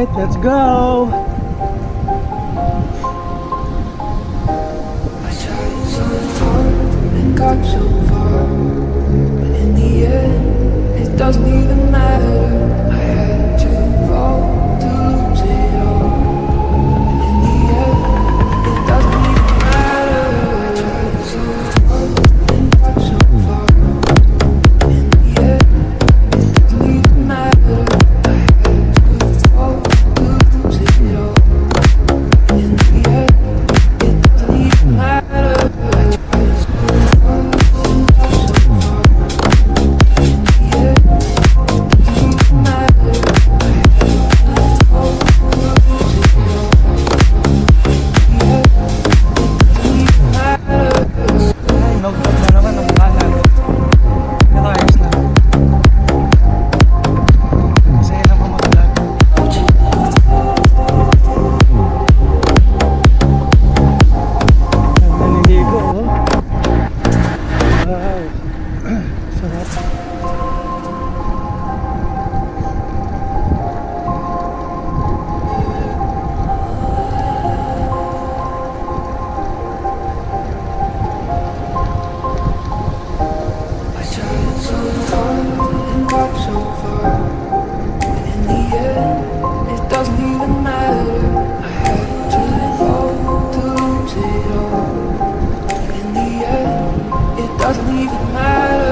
Alright, let's go! I tried so hard and got so far, but in the end, it doesn't even matter. I had to fall to lose it all, but in the end, it doesn't even matter. I tried so hard and got so far, but in the end, it doesn't even matter. I had to fall to lose it all, but in the end, it doesn't even matter. I tried so hard and got so far, but in the end, it doesn't even matter. I had to fall to lose it all, but in the end, it doesn't even matter. Ay, nagpag na naman ang kanan. Pero ayos na. Masaya na pamaglag. Ang naliligo, oh. Wow. Sarap. I tried so hard and got so far, but in the end, it doesn't even matter. I had to fall to lose it all, but in the end, it doesn't even matter.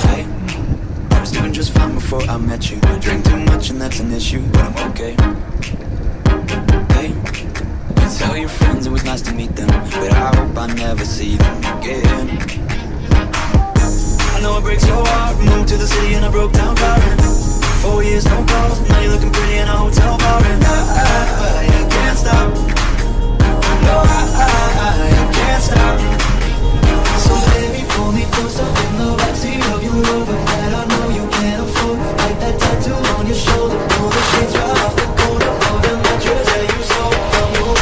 Hey, I was doing just fine before I met you. I drink too much and that's an issue, but I'm okay. Hey, you tell your friends it was nice to meet them, but I hope I never see them again. I know it breaks your heart. Moved to the city in a broke down car. 4 years, no calls. Now you're looking pretty in a hotel bar, and I can't stop. No, I can't stop. So baby, pull me closer in the backseat of your Rover that I know you can't afford. Like that tattoo on your shoulder, pull the sheets right off the corner of the mattress that you stole from your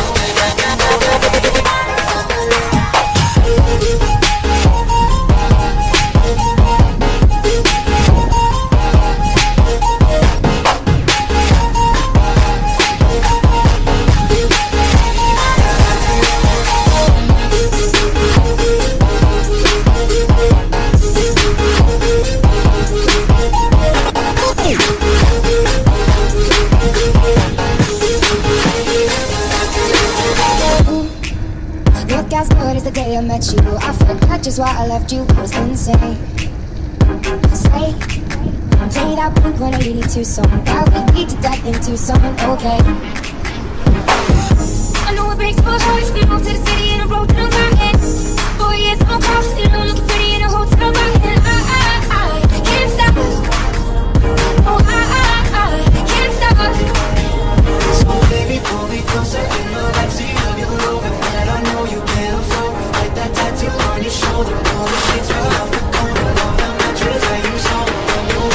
Look as good as the day I met you. I forgot just why I left you. It was insane. Say, play that Blink-182 song that we beat to death in Tucson. Okay. I know it breaks my heart. We moved to the city and I broke down my head. 4 years, no calls. You know, looking pretty in a hotel bar. And I can't stop. No, I can't stop. So baby, pull me closer in the backseat of your Rover that I know you can't afford. Like that tattoo on your shoulder, pull the sheets right off the corner of the mattress that you stole from your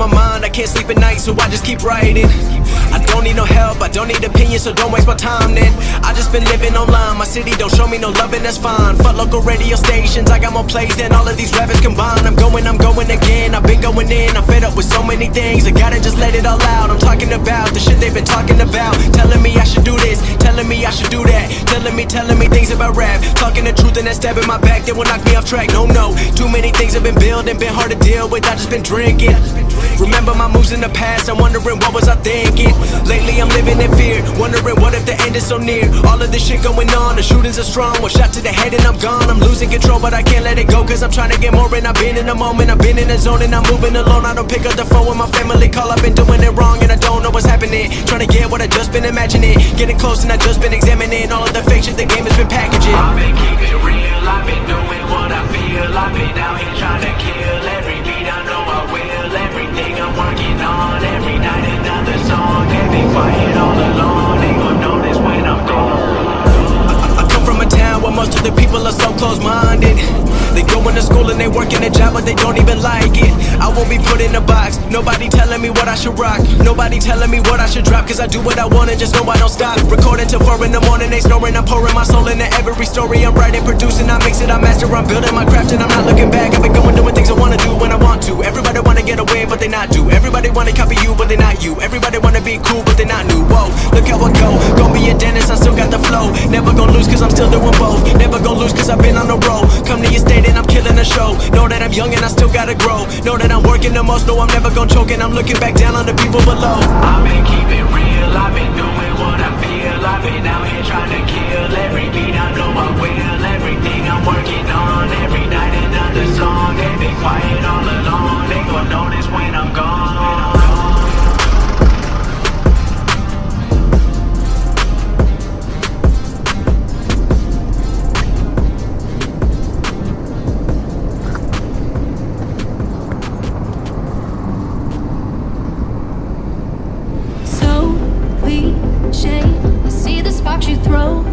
my mind, I can't sleep at night, so I just keep writing. I don't need no help, I don't need opinions, so don't waste my time then. I just been living online, my city don't show me no loving, that's fine. Fuck local radio stations, I got more plays than all of these rappers combined. I'm going again, I've been going in, I'm fed up with so many things, I gotta just let it all out. I'm talking about the shit they've been talking about, telling me I should do this, telling me I should do that, telling me things about rap, talking the truth and that stab in my back, that will knock me off track. No, too many things have been building, been hard to deal with, I just been drinking. Remember my moves in the past, I'm wondering what was I thinking. Lately I'm living in fear, wondering what if the end is so near. All of this shit going on, the shootings are strong, one shot to the head and I'm gone. I'm losing control but I can't let it go, cause I'm trying to get more. And I've been in the moment, I've been in the zone, and I'm moving alone. I don't pick up the phone when my family call, I've been doing it wrong and I don't know what's happening. Trying to get what I just been imagining, getting close and I just been examining all of the fake shit the game has been packaging. I've been keeping it real, I've been doing what I feel. I've been out here trying to kill every beat, I know I will. Everything I'm working on, every night another song. They be quiet all alone, they gon' notice when I'm gone. I come from a town where most of the people are so close-minded. They go into school and they work in a job but they don't even like it. I won't be put in a box, nobody telling me what I should rock, nobody telling me what I should drop, cause I do what I want and just know I don't stop. Recording till 4 in the morning, they snoring, I'm pouring my soul into every story. I'm writing, producing, I mix it, I master, I'm building my craft and I'm not looking back. I've been going doing things I wanna do when I want to. Everybody wanna get away but they not do. Everybody wanna copy you but they not you. Everybody wanna be cool but they not new. Whoa, look how I go, gon' be a dentist, I still got the flow. Never gon' lose cause I'm still doing both. Never gon' lose cause I've been on the road. Come to your state and I'm killing the show. Know that I'm young and I still gotta grow. Know that I'm working the most, know I'm never gon' choke, and I'm looking back down on the people below. I've been keeping real, I've been doing what I feel. I've been out here trying to kill every beat, I know I will. Everything I'm working on, every night another song. They be quiet all alone, they gon' notice when I'm gone. So cliche, I see the sparks you throw.